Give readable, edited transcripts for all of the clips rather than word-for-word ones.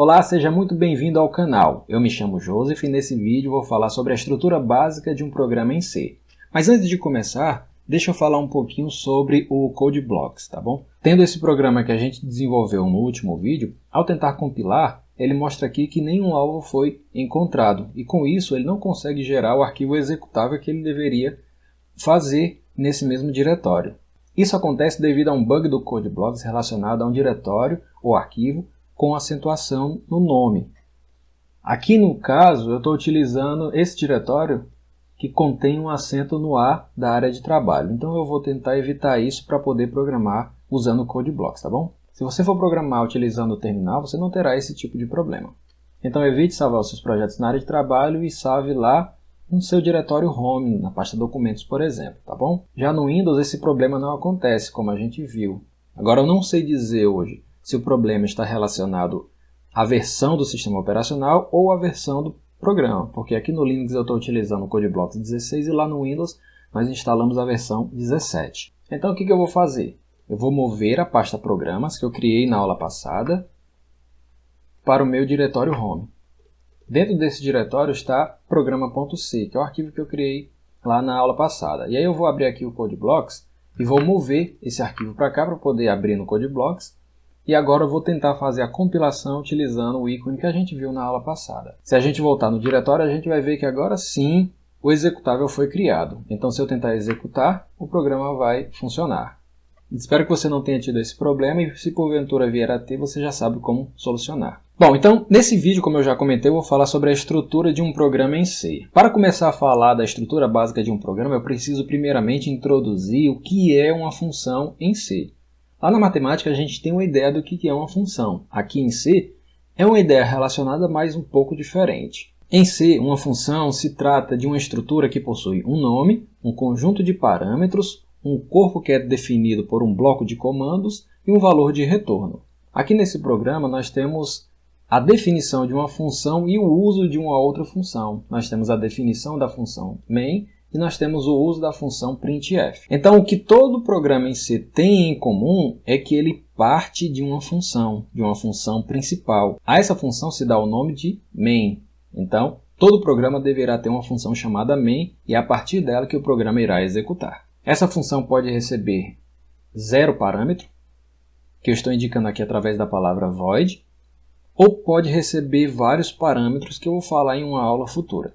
Olá, seja muito bem-vindo ao canal. Eu me chamo Joseph e nesse vídeo vou falar sobre a estrutura básica de um programa em C. Mas antes de começar, deixa eu falar um pouquinho sobre o Code Blocks, tá bom? Tendo esse programa que a gente desenvolveu no último vídeo, ao tentar compilar, ele mostra aqui que nenhum alvo foi encontrado e com isso ele não consegue gerar o arquivo executável que ele deveria fazer nesse mesmo diretório. Isso acontece devido a um bug do Code Blocks relacionado a um diretório ou arquivo com acentuação no nome. Aqui no caso eu estou utilizando esse diretório que contém um acento no A da área de trabalho. Então eu vou tentar evitar isso para poder programar usando o Code Blocks, tá bom? Se você for programar utilizando o terminal, você não terá esse tipo de problema. Então evite salvar os seus projetos na área de trabalho e salve lá no seu diretório home, na pasta documentos, por exemplo, tá bom? Já no Windows esse problema não acontece, como a gente viu. Agora eu não sei dizer hoje se o problema está relacionado à versão do sistema operacional ou à versão do programa, porque aqui no Linux eu estou utilizando o Code Blocks 16 e lá no Windows nós instalamos a versão 17. Então o que eu vou fazer? Eu vou mover a pasta programas que eu criei na aula passada para o meu diretório home. Dentro desse diretório está programa.c, que é o arquivo que eu criei lá na aula passada. E aí eu vou abrir aqui o Code Blocks e vou mover esse arquivo para cá para poder abrir no Code Blocks. E agora eu vou tentar fazer a compilação utilizando o ícone que a gente viu na aula passada. Se a gente voltar no diretório, a gente vai ver que agora sim o executável foi criado. Então se eu tentar executar, o programa vai funcionar. Espero que você não tenha tido esse problema e se porventura vier a ter, você já sabe como solucionar. Bom, então nesse vídeo, como eu já comentei, eu vou falar sobre a estrutura de um programa em C. Para começar a falar da estrutura básica de um programa, eu preciso primeiramente introduzir o que é uma função em C. Lá na matemática a gente tem uma ideia do que é uma função. Aqui em C é uma ideia relacionada, mas um pouco diferente. Em C, uma função se trata de uma estrutura que possui um nome, um conjunto de parâmetros, um corpo que é definido por um bloco de comandos e um valor de retorno. Aqui nesse programa nós temos a definição de uma função e o uso de uma outra função. Nós temos a definição da função main e nós temos o uso da função printf. Então o que todo programa em C tem em comum é que ele parte de uma função principal. A essa função se dá o nome de main. Então todo programa deverá ter uma função chamada main e é a partir dela que o programa irá executar. Essa função pode receber 0 parâmetro, que eu estou indicando aqui através da palavra void, ou pode receber vários parâmetros que eu vou falar em uma aula futura.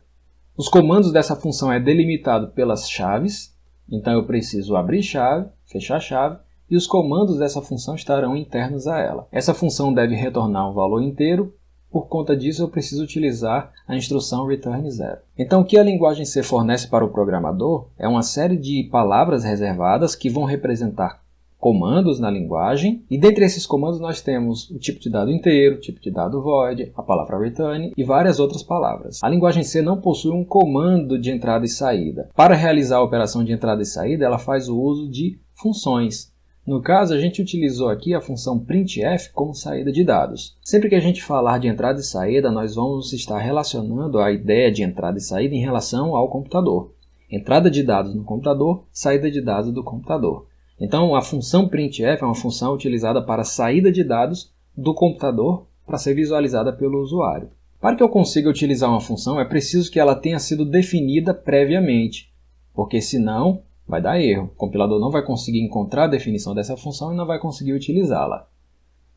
Os comandos dessa função é delimitado pelas chaves, então eu preciso abrir chave, fechar chave, e os comandos dessa função estarão internos a ela. Essa função deve retornar um valor inteiro. Por conta disso, eu preciso utilizar a instrução return 0. Então, o que a linguagem C fornece para o programador é uma série de palavras reservadas que vão representar comandos na linguagem. E dentre esses comandos nós temos o tipo de dado inteiro, o tipo de dado void, a palavra return e várias outras palavras. A linguagem C não possui um comando de entrada e saída. Para realizar a operação de entrada e saída, ela faz o uso de funções. No caso, a gente utilizou aqui a função printf como saída de dados. Sempre que a gente falar de entrada e saída, nós vamos estar relacionando a ideia de entrada e saída em relação ao computador. Entrada de dados no computador, saída de dados do computador. Então, a função printf é uma função utilizada para saída de dados do computador para ser visualizada pelo usuário. Para que eu consiga utilizar uma função, é preciso que ela tenha sido definida previamente, porque senão vai dar erro. O compilador não vai conseguir encontrar a definição dessa função e não vai conseguir utilizá-la.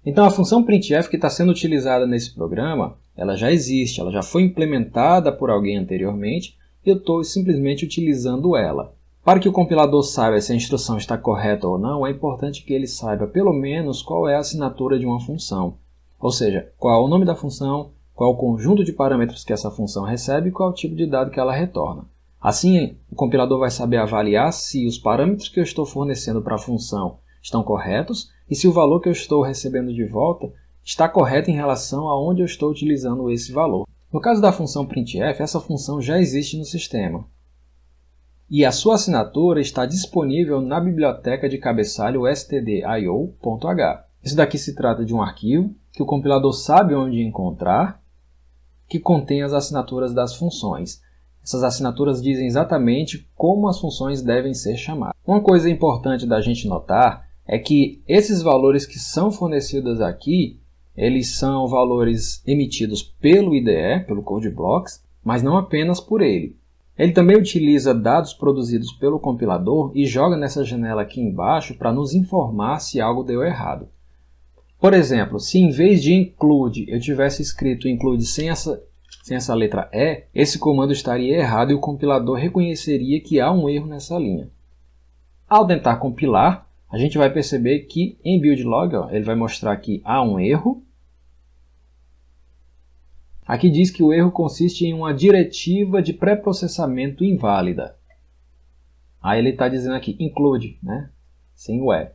Então a função printf que está sendo utilizada nesse programa, ela já existe, ela já foi implementada por alguém anteriormente e eu estou simplesmente utilizando ela. Para que o compilador saiba se a instrução está correta ou não, é importante que ele saiba pelo menos qual é a assinatura de uma função. Ou seja, qual é o nome da função, qual é o conjunto de parâmetros que essa função recebe e qual é o tipo de dado que ela retorna. Assim, o compilador vai saber avaliar se os parâmetros que eu estou fornecendo para a função estão corretos e se o valor que eu estou recebendo de volta está correto em relação a onde eu estou utilizando esse valor. No caso da função printf, essa função já existe no sistema. E a sua assinatura está disponível na biblioteca de cabeçalho stdio.h. Isso daqui se trata de um arquivo que o compilador sabe onde encontrar, que contém as assinaturas das funções. Essas assinaturas dizem exatamente como as funções devem ser chamadas. Uma coisa importante da gente notar é que esses valores que são fornecidos aqui, eles são valores emitidos pelo IDE, pelo Code Blocks, mas não apenas por ele. Ele também utiliza dados produzidos pelo compilador e joga nessa janela aqui embaixo para nos informar se algo deu errado. Por exemplo, se em vez de include eu tivesse escrito include sem essa letra E, esse comando estaria errado e o compilador reconheceria que há um erro nessa linha. Ao tentar compilar, a gente vai perceber que em build.log ele vai mostrar que há um erro. Aqui diz que o erro consiste em uma diretiva de pré-processamento inválida. Aí ele está dizendo aqui include, né? Sem o E.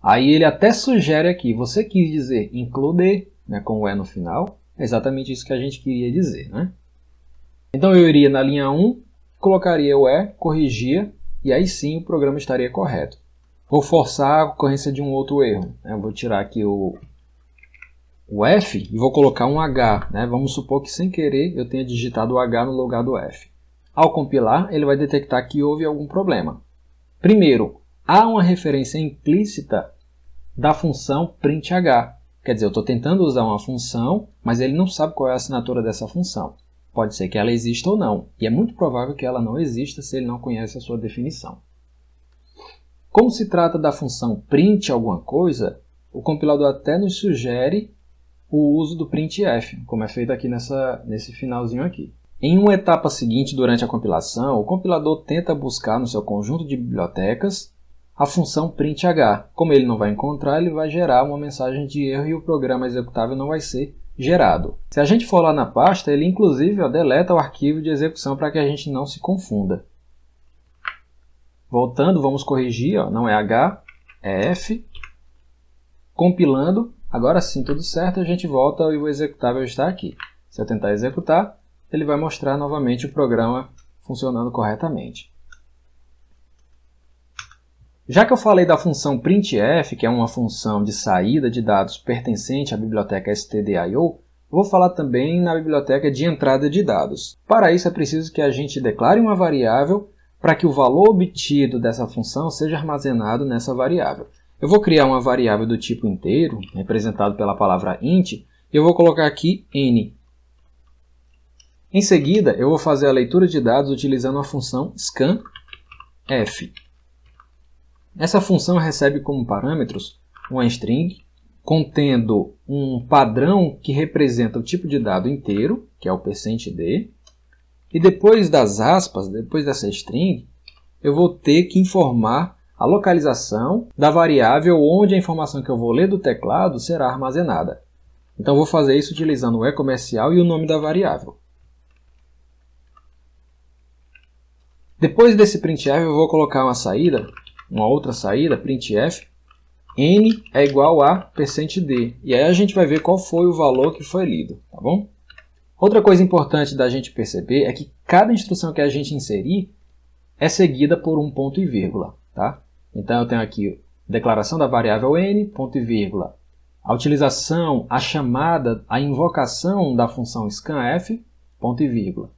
Aí ele até sugere aqui, você quis dizer include, né, com o E no final. É exatamente isso que a gente queria dizer, né? Então eu iria na linha 1, colocaria o E, corrigia, e aí sim o programa estaria correto. Vou forçar a ocorrência de um outro erro. Eu vou tirar aqui o F e vou colocar um H. Né? Vamos supor que sem querer eu tenha digitado o H no lugar do F. Ao compilar, ele vai detectar que houve algum problema. Primeiro, há uma referência implícita da função printH. Quer dizer, eu estou tentando usar uma função, mas ele não sabe qual é a assinatura dessa função. Pode ser que ela exista ou não, e é muito provável que ela não exista se ele não conhece a sua definição. Como se trata da função print alguma coisa, o compilador até nos sugere o uso do printf, como é feito aqui nesse finalzinho aqui. Em uma etapa seguinte durante a compilação, o compilador tenta buscar no seu conjunto de bibliotecas a função printH. Como ele não vai encontrar, ele vai gerar uma mensagem de erro e o programa executável não vai ser gerado. Se a gente for lá na pasta, ele inclusive deleta o arquivo de execução para que a gente não se confunda. Voltando, vamos corrigir, não é H, é F. Compilando, agora sim tudo certo, a gente volta e o executável está aqui. Se eu tentar executar, ele vai mostrar novamente o programa funcionando corretamente. Já que eu falei da função printf, que é uma função de saída de dados pertencente à biblioteca stdio, vou falar também na biblioteca de entrada de dados. Para isso é preciso que a gente declare uma variável para que o valor obtido dessa função seja armazenado nessa variável. Eu vou criar uma variável do tipo inteiro, representado pela palavra int, e eu vou colocar aqui n. Em seguida, eu vou fazer a leitura de dados utilizando a função scanf. Essa função recebe como parâmetros uma string contendo um padrão que representa o tipo de dado inteiro, que é o %d, e depois das aspas, depois dessa string, eu vou ter que informar a localização da variável onde a informação que eu vou ler do teclado será armazenada. Então eu vou fazer isso utilizando o e-comercial e o nome da variável. Depois desse printf eu vou colocar uma outra saída, printf, n é igual a %d. E aí a gente vai ver qual foi o valor que foi lido, tá bom? Outra coisa importante da gente perceber é que cada instrução que a gente inserir é seguida por um ponto e vírgula, tá? Então eu tenho aqui a declaração da variável n, ponto e vírgula. A utilização, a chamada, a invocação da função scanf, ponto e vírgula.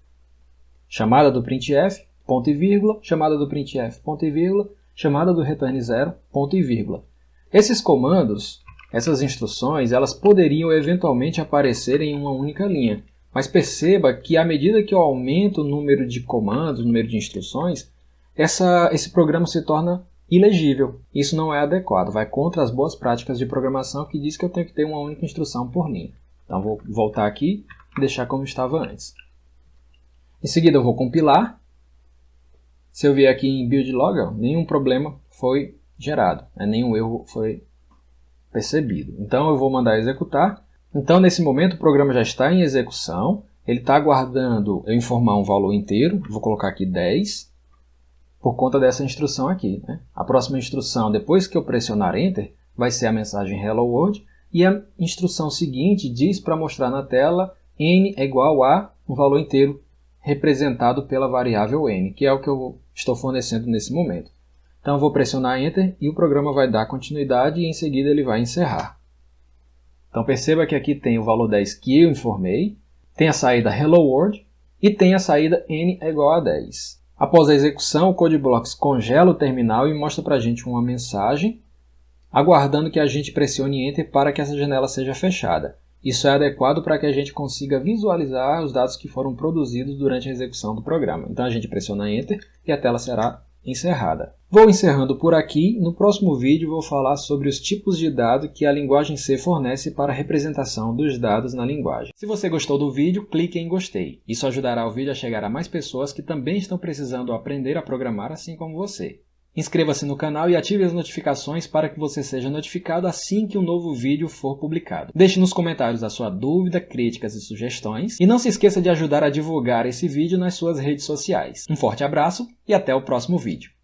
Chamada do printf, ponto e vírgula. Chamada do printf, ponto e vírgula. Chamada do return 0, ponto e vírgula. Esses comandos, essas instruções, elas poderiam eventualmente aparecer em uma única linha. Mas perceba que à medida que eu aumento o número de comandos, o número de instruções, esse programa se torna ilegível. Isso não é adequado, vai contra as boas práticas de programação que diz que eu tenho que ter uma única instrução por linha. Então vou voltar aqui e deixar como estava antes. Em seguida eu vou compilar. Se eu vier aqui em build.log, nenhum problema foi gerado, nenhum erro foi percebido. Então eu vou mandar executar. Então nesse momento o programa já está em execução, ele está aguardando eu informar um valor inteiro, vou colocar aqui 10, por conta dessa instrução aqui. Né? A próxima instrução, depois que eu pressionar Enter, vai ser a mensagem Hello World, e a instrução seguinte diz para mostrar na tela n é igual a um valor inteiro representado pela variável n, que é o que eu estou fornecendo nesse momento. Então eu vou pressionar Enter e o programa vai dar continuidade e em seguida ele vai encerrar. Então perceba que aqui tem o valor 10 que eu informei, tem a saída Hello World e tem a saída n é igual a 10. Após a execução, o Code Blocks congela o terminal e mostra para a gente uma mensagem aguardando que a gente pressione Enter para que essa janela seja fechada. Isso é adequado para que a gente consiga visualizar os dados que foram produzidos durante a execução do programa. Então a gente pressiona Enter e a tela será encerrada. Vou encerrando por aqui. No próximo vídeo vou falar sobre os tipos de dado que a linguagem C fornece para a representação dos dados na linguagem. Se você gostou do vídeo, clique em gostei. Isso ajudará o vídeo a chegar a mais pessoas que também estão precisando aprender a programar assim como você. Inscreva-se no canal e ative as notificações para que você seja notificado assim que um novo vídeo for publicado. Deixe nos comentários a sua dúvida, críticas e sugestões. E não se esqueça de ajudar a divulgar esse vídeo nas suas redes sociais. Um forte abraço e até o próximo vídeo.